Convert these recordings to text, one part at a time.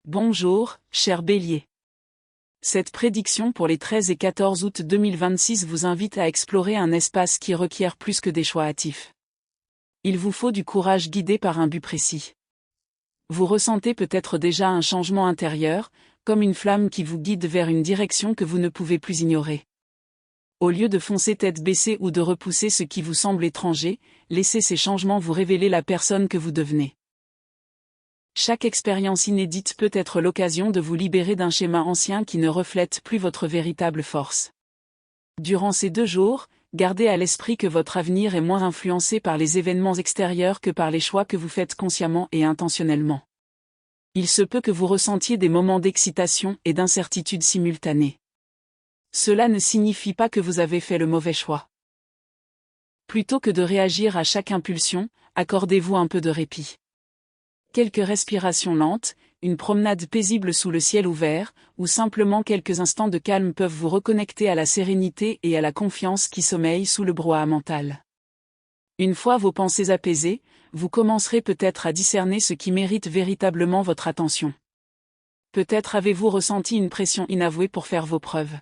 Bonjour, cher Bélier. Cette prédiction pour les 13 et 14 août 2026 vous invite à explorer un espace qui requiert plus que des choix hâtifs. Il vous faut du courage guidé par un but précis. Vous ressentez peut-être déjà un changement intérieur, comme une flamme qui vous guide vers une direction que vous ne pouvez plus ignorer. Au lieu de foncer tête baissée ou de repousser ce qui vous semble étranger, laissez ces changements vous révéler la personne que vous devenez. Chaque expérience inédite peut être l'occasion de vous libérer d'un schéma ancien qui ne reflète plus votre véritable force. Durant ces 2 jours, gardez à l'esprit que votre avenir est moins influencé par les événements extérieurs que par les choix que vous faites consciemment et intentionnellement. Il se peut que vous ressentiez des moments d'excitation et d'incertitude simultanés. Cela ne signifie pas que vous avez fait le mauvais choix. Plutôt que de réagir à chaque impulsion, accordez-vous un peu de répit. Quelques respirations lentes, une promenade paisible sous le ciel ouvert, ou simplement quelques instants de calme peuvent vous reconnecter à la sérénité et à la confiance qui sommeillent sous le brouhaha mental. Une fois vos pensées apaisées, vous commencerez peut-être à discerner ce qui mérite véritablement votre attention. Peut-être avez-vous ressenti une pression inavouée pour faire vos preuves.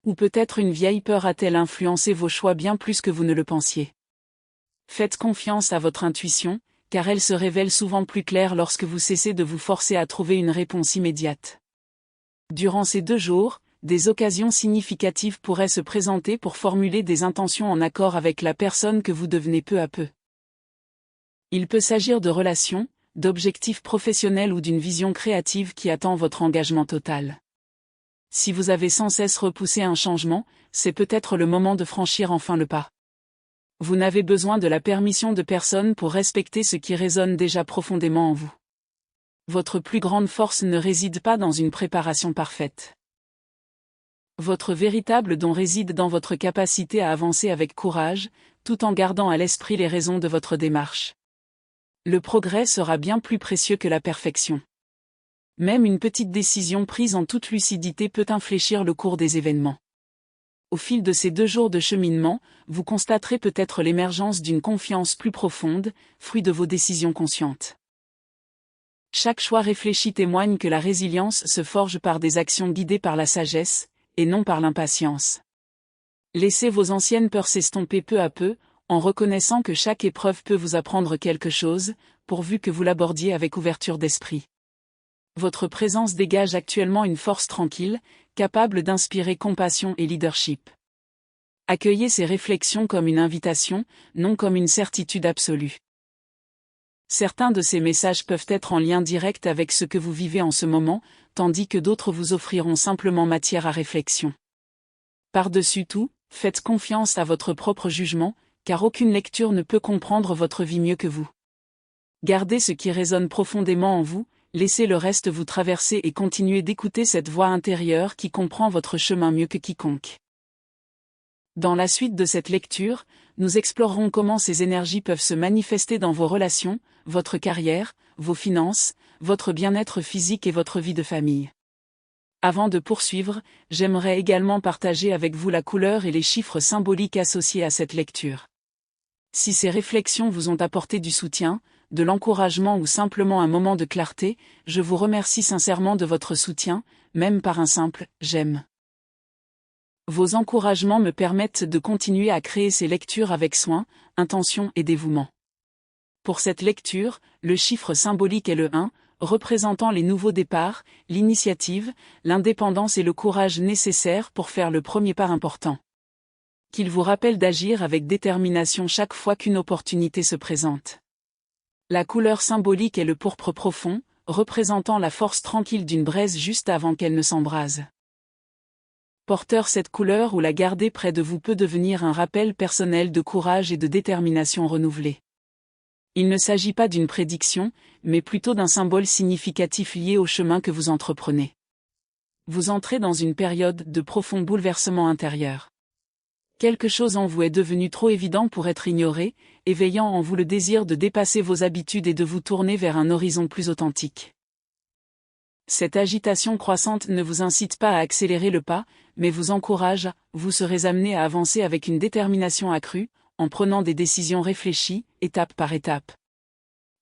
Ou peut-être une vieille peur a-t-elle influencé vos choix bien plus que vous ne le pensiez. Faites confiance à votre intuition, car elle se révèle souvent plus claire lorsque vous cessez de vous forcer à trouver une réponse immédiate. Durant ces 2 jours, des occasions significatives pourraient se présenter pour formuler des intentions en accord avec la personne que vous devenez peu à peu. Il peut s'agir de relations, d'objectifs professionnels ou d'une vision créative qui attend votre engagement total. Si vous avez sans cesse repoussé un changement, c'est peut-être le moment de franchir enfin le pas. Vous n'avez besoin de la permission de personne pour respecter ce qui résonne déjà profondément en vous. Votre plus grande force ne réside pas dans une préparation parfaite. Votre véritable don réside dans votre capacité à avancer avec courage, tout en gardant à l'esprit les raisons de votre démarche. Le progrès sera bien plus précieux que la perfection. Même une petite décision prise en toute lucidité peut infléchir le cours des événements. Au fil de ces 2 jours de cheminement, vous constaterez peut-être l'émergence d'une confiance plus profonde, fruit de vos décisions conscientes. Chaque choix réfléchi témoigne que la résilience se forge par des actions guidées par la sagesse, et non par l'impatience. Laissez vos anciennes peurs s'estomper peu à peu, en reconnaissant que chaque épreuve peut vous apprendre quelque chose, pourvu que vous l'abordiez avec ouverture d'esprit. Votre présence dégage actuellement une force tranquille, capable d'inspirer compassion et leadership. Accueillez ces réflexions comme une invitation, non comme une certitude absolue. Certains de ces messages peuvent être en lien direct avec ce que vous vivez en ce moment, tandis que d'autres vous offriront simplement matière à réflexion. Par-dessus tout, faites confiance à votre propre jugement, car aucune lecture ne peut comprendre votre vie mieux que vous. Gardez ce qui résonne profondément en vous, laissez le reste vous traverser et continuez d'écouter cette voix intérieure qui comprend votre chemin mieux que quiconque. Dans la suite de cette lecture, nous explorerons comment ces énergies peuvent se manifester dans vos relations, votre carrière, vos finances, votre bien-être physique et votre vie de famille. Avant de poursuivre, j'aimerais également partager avec vous la couleur et les chiffres symboliques associés à cette lecture. Si ces réflexions vous ont apporté du soutien, de l'encouragement ou simplement un moment de clarté, je vous remercie sincèrement de votre soutien, même par un simple « j'aime ». Vos encouragements me permettent de continuer à créer ces lectures avec soin, intention et dévouement. Pour cette lecture, le chiffre symbolique est le 1, représentant les nouveaux départs, l'initiative, l'indépendance et le courage nécessaires pour faire le premier pas important. Qu'il vous rappelle d'agir avec détermination chaque fois qu'une opportunité se présente. La couleur symbolique est le pourpre profond, représentant la force tranquille d'une braise juste avant qu'elle ne s'embrase. Porteur, cette couleur ou la garder près de vous peut devenir un rappel personnel de courage et de détermination renouvelée. Il ne s'agit pas d'une prédiction, mais plutôt d'un symbole significatif lié au chemin que vous entreprenez. Vous entrez dans une période de profond bouleversement intérieur. Quelque chose en vous est devenu trop évident pour être ignoré, éveillant en vous le désir de dépasser vos habitudes et de vous tourner vers un horizon plus authentique. Cette agitation croissante ne vous incite pas à accélérer le pas, mais vous encourage, vous serez amené à avancer avec une détermination accrue, en prenant des décisions réfléchies, étape par étape.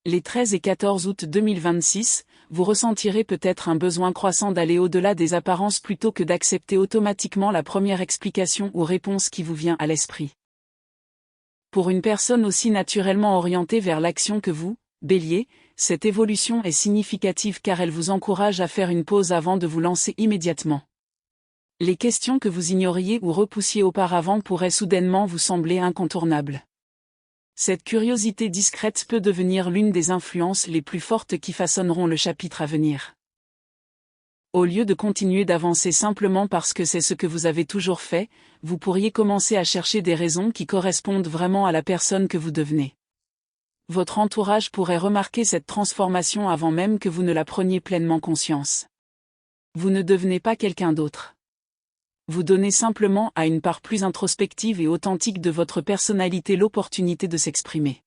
Les 13 et 14 août 2026, vous ressentirez peut-être un besoin croissant d'aller au-delà des apparences plutôt que d'accepter automatiquement la première explication ou réponse qui vous vient à l'esprit. Pour une personne aussi naturellement orientée vers l'action que vous, Bélier, cette évolution est significative car elle vous encourage à faire une pause avant de vous lancer immédiatement. Les questions que vous ignoriez ou repoussiez auparavant pourraient soudainement vous sembler incontournables. Cette curiosité discrète peut devenir l'une des influences les plus fortes qui façonneront le chapitre à venir. Au lieu de continuer d'avancer simplement parce que c'est ce que vous avez toujours fait, vous pourriez commencer à chercher des raisons qui correspondent vraiment à la personne que vous devenez. Votre entourage pourrait remarquer cette transformation avant même que vous ne la preniez pleinement conscience. Vous ne devenez pas quelqu'un d'autre. Vous donnez simplement à une part plus introspective et authentique de votre personnalité l'opportunité de s'exprimer.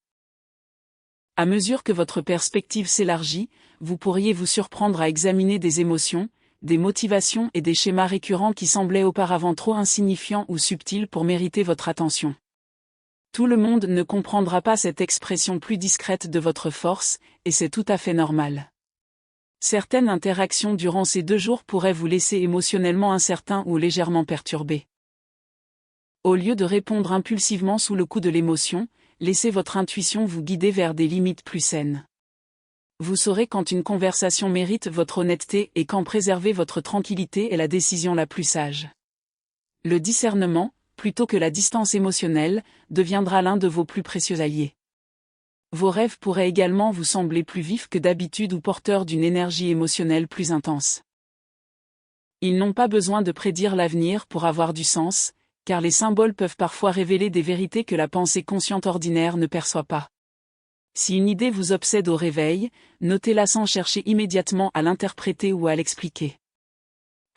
À mesure que votre perspective s'élargit, vous pourriez vous surprendre à examiner des émotions, des motivations et des schémas récurrents qui semblaient auparavant trop insignifiants ou subtils pour mériter votre attention. Tout le monde ne comprendra pas cette expression plus discrète de votre force, et c'est tout à fait normal. Certaines interactions durant ces 2 jours pourraient vous laisser émotionnellement incertain ou légèrement perturbé. Au lieu de répondre impulsivement sous le coup de l'émotion, laissez votre intuition vous guider vers des limites plus saines. Vous saurez quand une conversation mérite votre honnêteté et quand préserver votre tranquillité est la décision la plus sage. Le discernement, plutôt que la distance émotionnelle, deviendra l'un de vos plus précieux alliés. Vos rêves pourraient également vous sembler plus vifs que d'habitude ou porteurs d'une énergie émotionnelle plus intense. Ils n'ont pas besoin de prédire l'avenir pour avoir du sens, car les symboles peuvent parfois révéler des vérités que la pensée consciente ordinaire ne perçoit pas. Si une idée vous obsède au réveil, notez-la sans chercher immédiatement à l'interpréter ou à l'expliquer.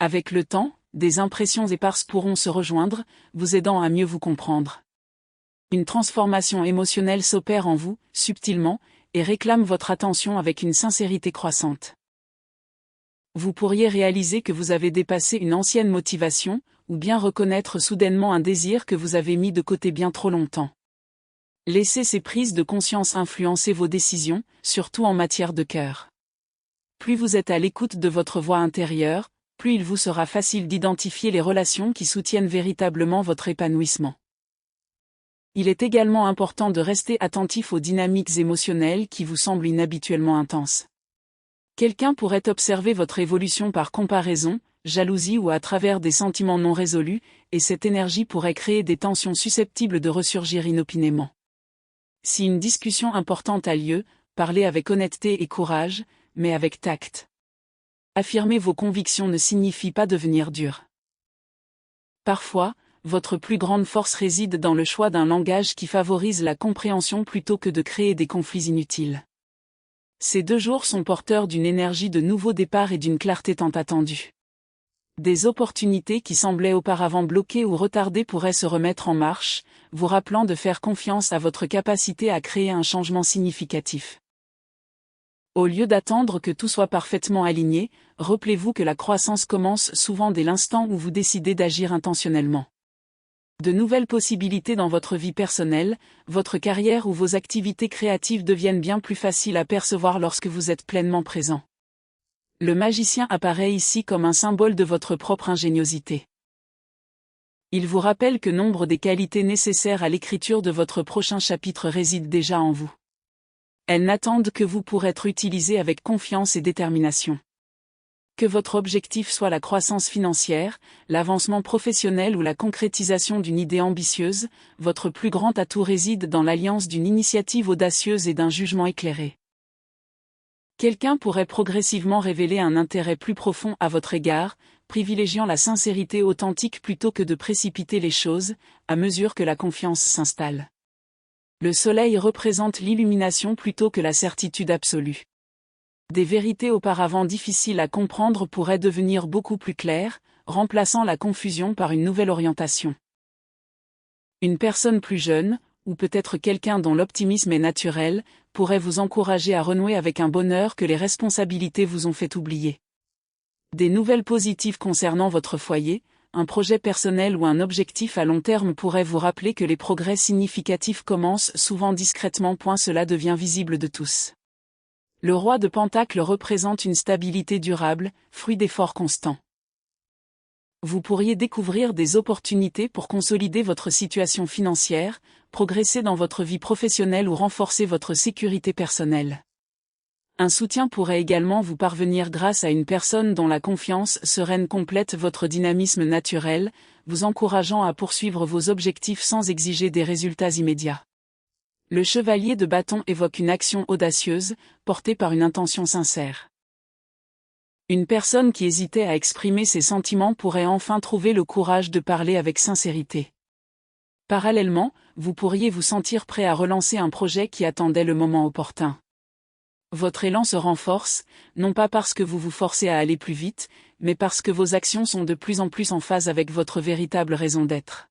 Avec le temps, des impressions éparses pourront se rejoindre, vous aidant à mieux vous comprendre. Une transformation émotionnelle s'opère en vous, subtilement, et réclame votre attention avec une sincérité croissante. Vous pourriez réaliser que vous avez dépassé une ancienne motivation, ou bien reconnaître soudainement un désir que vous avez mis de côté bien trop longtemps. Laissez ces prises de conscience influencer vos décisions, surtout en matière de cœur. Plus vous êtes à l'écoute de votre voix intérieure, plus il vous sera facile d'identifier les relations qui soutiennent véritablement votre épanouissement. Il est également important de rester attentif aux dynamiques émotionnelles qui vous semblent inhabituellement intenses. Quelqu'un pourrait observer votre évolution par comparaison, jalousie ou à travers des sentiments non résolus, et cette énergie pourrait créer des tensions susceptibles de ressurgir inopinément. Si une discussion importante a lieu, parlez avec honnêteté et courage, mais avec tact. Affirmer vos convictions ne signifie pas devenir dur. Parfois, votre plus grande force réside dans le choix d'un langage qui favorise la compréhension plutôt que de créer des conflits inutiles. Ces 2 jours sont porteurs d'une énergie de nouveau départ et d'une clarté tant attendue. Des opportunités qui semblaient auparavant bloquées ou retardées pourraient se remettre en marche, vous rappelant de faire confiance à votre capacité à créer un changement significatif. Au lieu d'attendre que tout soit parfaitement aligné, rappelez-vous que la croissance commence souvent dès l'instant où vous décidez d'agir intentionnellement. De nouvelles possibilités dans votre vie personnelle, votre carrière ou vos activités créatives deviennent bien plus faciles à percevoir lorsque vous êtes pleinement présent. Le magicien apparaît ici comme un symbole de votre propre ingéniosité. Il vous rappelle que nombre des qualités nécessaires à l'écriture de votre prochain chapitre résident déjà en vous. Elles n'attendent que vous pour être utilisées avec confiance et détermination. Que votre objectif soit la croissance financière, l'avancement professionnel ou la concrétisation d'une idée ambitieuse, votre plus grand atout réside dans l'alliance d'une initiative audacieuse et d'un jugement éclairé. Quelqu'un pourrait progressivement révéler un intérêt plus profond à votre égard, privilégiant la sincérité authentique plutôt que de précipiter les choses, à mesure que la confiance s'installe. Le soleil représente l'illumination plutôt que la certitude absolue. Des vérités auparavant difficiles à comprendre pourraient devenir beaucoup plus claires, remplaçant la confusion par une nouvelle orientation. Une personne plus jeune, ou peut-être quelqu'un dont l'optimisme est naturel, pourrait vous encourager à renouer avec un bonheur que les responsabilités vous ont fait oublier. Des nouvelles positives concernant votre foyer, un projet personnel ou un objectif à long terme pourraient vous rappeler que les progrès significatifs commencent souvent discrètement. Cela devient visible de tous. Le roi de Pentacles représente une stabilité durable, fruit d'efforts constants. Vous pourriez découvrir des opportunités pour consolider votre situation financière, progresser dans votre vie professionnelle ou renforcer votre sécurité personnelle. Un soutien pourrait également vous parvenir grâce à une personne dont la confiance sereine complète votre dynamisme naturel, vous encourageant à poursuivre vos objectifs sans exiger des résultats immédiats. Le chevalier de bâton évoque une action audacieuse, portée par une intention sincère. Une personne qui hésitait à exprimer ses sentiments pourrait enfin trouver le courage de parler avec sincérité. Parallèlement, vous pourriez vous sentir prêt à relancer un projet qui attendait le moment opportun. Votre élan se renforce, non pas parce que vous vous forcez à aller plus vite, mais parce que vos actions sont de plus en plus en phase avec votre véritable raison d'être.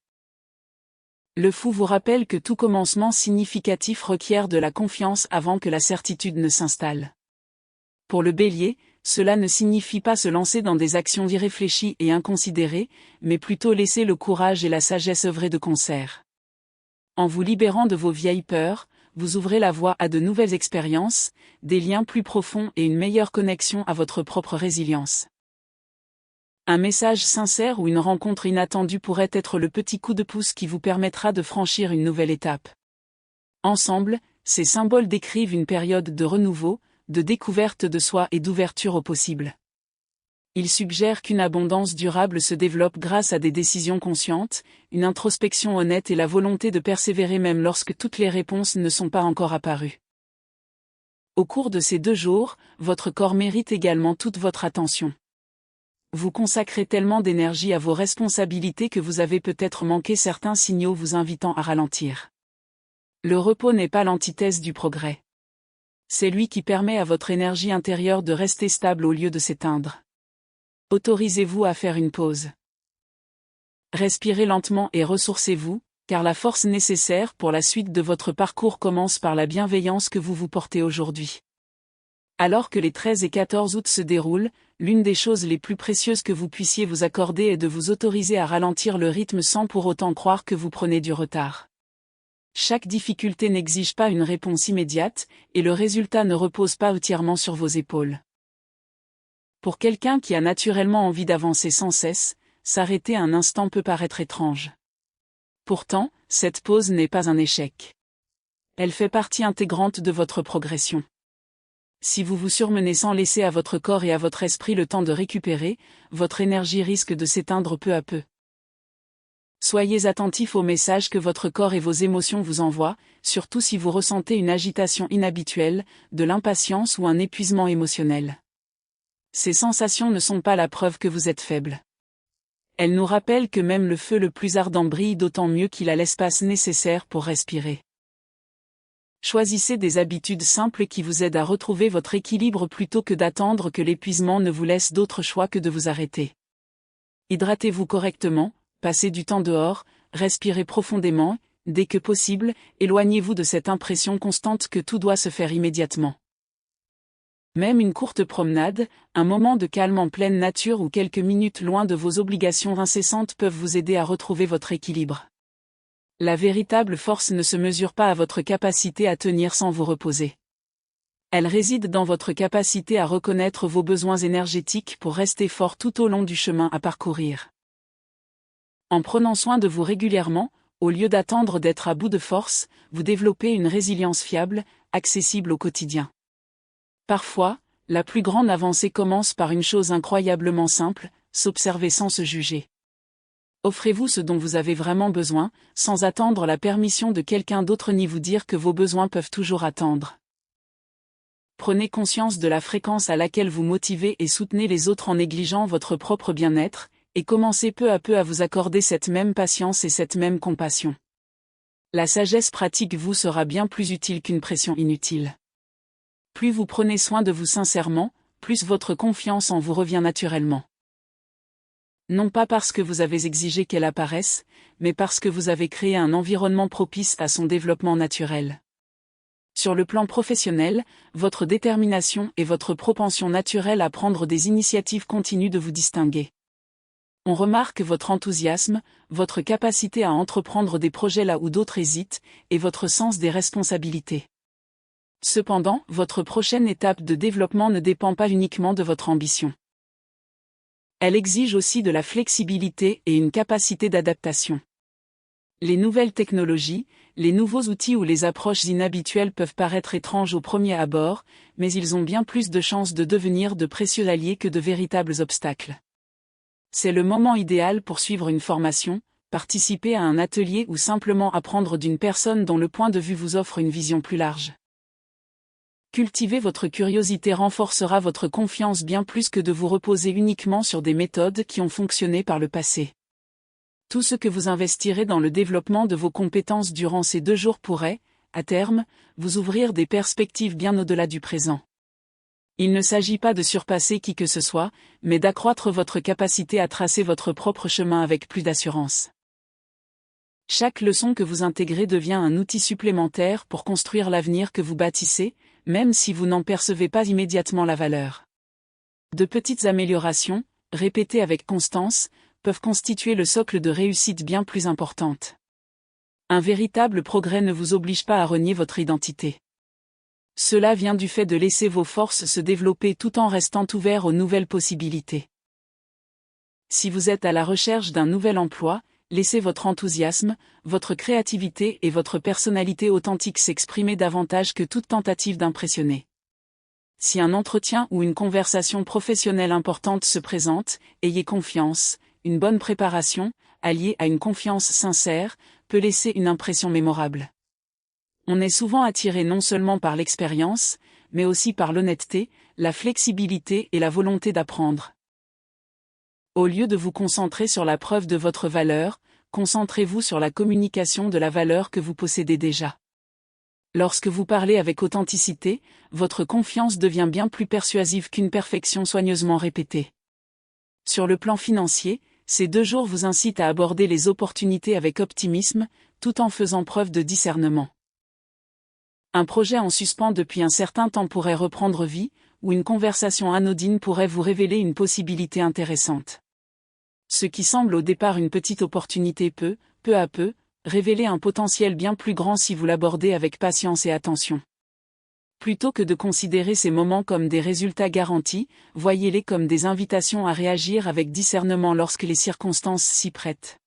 Le fou vous rappelle que tout commencement significatif requiert de la confiance avant que la certitude ne s'installe. Pour le Bélier, cela ne signifie pas se lancer dans des actions irréfléchies et inconsidérées, mais plutôt laisser le courage et la sagesse œuvrer de concert. En vous libérant de vos vieilles peurs, vous ouvrez la voie à de nouvelles expériences, des liens plus profonds et une meilleure connexion à votre propre résilience. Un message sincère ou une rencontre inattendue pourrait être le petit coup de pouce qui vous permettra de franchir une nouvelle étape. Ensemble, ces symboles décrivent une période de renouveau, de découverte de soi et d'ouverture au possible. Ils suggèrent qu'une abondance durable se développe grâce à des décisions conscientes, une introspection honnête et la volonté de persévérer même lorsque toutes les réponses ne sont pas encore apparues. Au cours de ces 2 jours, votre corps mérite également toute votre attention. Vous consacrez tellement d'énergie à vos responsabilités que vous avez peut-être manqué certains signaux vous invitant à ralentir. Le repos n'est pas l'antithèse du progrès. C'est lui qui permet à votre énergie intérieure de rester stable au lieu de s'éteindre. Autorisez-vous à faire une pause. Respirez lentement et ressourcez-vous, car la force nécessaire pour la suite de votre parcours commence par la bienveillance que vous vous portez aujourd'hui. Alors que les 13 et 14 août se déroulent, l'une des choses les plus précieuses que vous puissiez vous accorder est de vous autoriser à ralentir le rythme sans pour autant croire que vous prenez du retard. Chaque difficulté n'exige pas une réponse immédiate, et le résultat ne repose pas entièrement sur vos épaules. Pour quelqu'un qui a naturellement envie d'avancer sans cesse, s'arrêter un instant peut paraître étrange. Pourtant, cette pause n'est pas un échec. Elle fait partie intégrante de votre progression. Si vous vous surmenez sans laisser à votre corps et à votre esprit le temps de récupérer, votre énergie risque de s'éteindre peu à peu. Soyez attentif aux messages que votre corps et vos émotions vous envoient, surtout si vous ressentez une agitation inhabituelle, de l'impatience ou un épuisement émotionnel. Ces sensations ne sont pas la preuve que vous êtes faible. Elles nous rappellent que même le feu le plus ardent brille d'autant mieux qu'il a l'espace nécessaire pour respirer. Choisissez des habitudes simples qui vous aident à retrouver votre équilibre plutôt que d'attendre que l'épuisement ne vous laisse d'autre choix que de vous arrêter. Hydratez-vous correctement, passez du temps dehors, respirez profondément, dès que possible, éloignez-vous de cette impression constante que tout doit se faire immédiatement. Même une courte promenade, un moment de calme en pleine nature ou quelques minutes loin de vos obligations incessantes peuvent vous aider à retrouver votre équilibre. La véritable force ne se mesure pas à votre capacité à tenir sans vous reposer. Elle réside dans votre capacité à reconnaître vos besoins énergétiques pour rester fort tout au long du chemin à parcourir. En prenant soin de vous régulièrement, au lieu d'attendre d'être à bout de force, vous développez une résilience fiable, accessible au quotidien. Parfois, la plus grande avancée commence par une chose incroyablement simple, s'observer sans se juger. Offrez-vous ce dont vous avez vraiment besoin, sans attendre la permission de quelqu'un d'autre ni vous dire que vos besoins peuvent toujours attendre. Prenez conscience de la fréquence à laquelle vous motivez et soutenez les autres en négligeant votre propre bien-être, et commencez peu à peu à vous accorder cette même patience et cette même compassion. La sagesse pratique vous sera bien plus utile qu'une pression inutile. Plus vous prenez soin de vous sincèrement, plus votre confiance en vous revient naturellement. Non pas parce que vous avez exigé qu'elle apparaisse, mais parce que vous avez créé un environnement propice à son développement naturel. Sur le plan professionnel, votre détermination et votre propension naturelle à prendre des initiatives continuent de vous distinguer. On remarque votre enthousiasme, votre capacité à entreprendre des projets là où d'autres hésitent, et votre sens des responsabilités. Cependant, votre prochaine étape de développement ne dépend pas uniquement de votre ambition. Elle exige aussi de la flexibilité et une capacité d'adaptation. Les nouvelles technologies, les nouveaux outils ou les approches inhabituelles peuvent paraître étranges au premier abord, mais ils ont bien plus de chances de devenir de précieux alliés que de véritables obstacles. C'est le moment idéal pour suivre une formation, participer à un atelier ou simplement apprendre d'une personne dont le point de vue vous offre une vision plus large. Cultiver votre curiosité renforcera votre confiance bien plus que de vous reposer uniquement sur des méthodes qui ont fonctionné par le passé. Tout ce que vous investirez dans le développement de vos compétences durant ces 2 jours pourrait, à terme, vous ouvrir des perspectives bien au-delà du présent. Il ne s'agit pas de surpasser qui que ce soit, mais d'accroître votre capacité à tracer votre propre chemin avec plus d'assurance. Chaque leçon que vous intégrez devient un outil supplémentaire pour construire l'avenir que vous bâtissez, même si vous n'en percevez pas immédiatement la valeur. De petites améliorations, répétées avec constance, peuvent constituer le socle de réussite bien plus importante. Un véritable progrès ne vous oblige pas à renier votre identité. Cela vient du fait de laisser vos forces se développer tout en restant ouvert aux nouvelles possibilités. Si vous êtes à la recherche d'un nouvel emploi, laissez votre enthousiasme, votre créativité et votre personnalité authentique s'exprimer davantage que toute tentative d'impressionner. Si un entretien ou une conversation professionnelle importante se présente, ayez confiance, une bonne préparation, alliée à une confiance sincère, peut laisser une impression mémorable. On est souvent attiré non seulement par l'expérience, mais aussi par l'honnêteté, la flexibilité et la volonté d'apprendre. Au lieu de vous concentrer sur la preuve de votre valeur, concentrez-vous sur la communication de la valeur que vous possédez déjà. Lorsque vous parlez avec authenticité, votre confiance devient bien plus persuasive qu'une perfection soigneusement répétée. Sur le plan financier, ces 2 jours vous incitent à aborder les opportunités avec optimisme, tout en faisant preuve de discernement. Un projet en suspens depuis un certain temps pourrait reprendre vie, ou une conversation anodine pourrait vous révéler une possibilité intéressante. Ce qui semble au départ une petite opportunité peut, peu à peu, révéler un potentiel bien plus grand si vous l'abordez avec patience et attention. Plutôt que de considérer ces moments comme des résultats garantis, voyez-les comme des invitations à réagir avec discernement lorsque les circonstances s'y prêtent.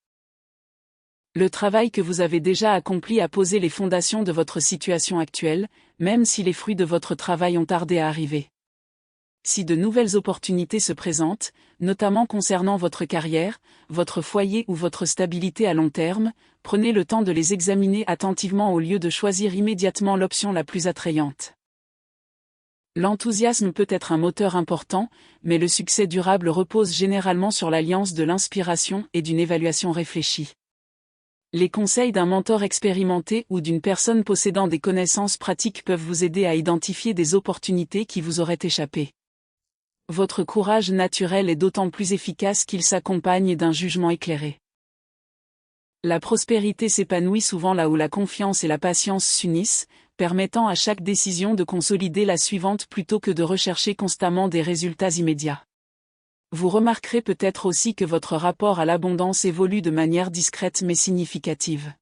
Le travail que vous avez déjà accompli a posé les fondations de votre situation actuelle, même si les fruits de votre travail ont tardé à arriver. Si de nouvelles opportunités se présentent, notamment concernant votre carrière, votre foyer ou votre stabilité à long terme, prenez le temps de les examiner attentivement au lieu de choisir immédiatement l'option la plus attrayante. L'enthousiasme peut être un moteur important, mais le succès durable repose généralement sur l'alliance de l'inspiration et d'une évaluation réfléchie. Les conseils d'un mentor expérimenté ou d'une personne possédant des connaissances pratiques peuvent vous aider à identifier des opportunités qui vous auraient échappé. Votre courage naturel est d'autant plus efficace qu'il s'accompagne d'un jugement éclairé. La prospérité s'épanouit souvent là où la confiance et la patience s'unissent, permettant à chaque décision de consolider la suivante plutôt que de rechercher constamment des résultats immédiats. Vous remarquerez peut-être aussi que votre rapport à l'abondance évolue de manière discrète mais significative.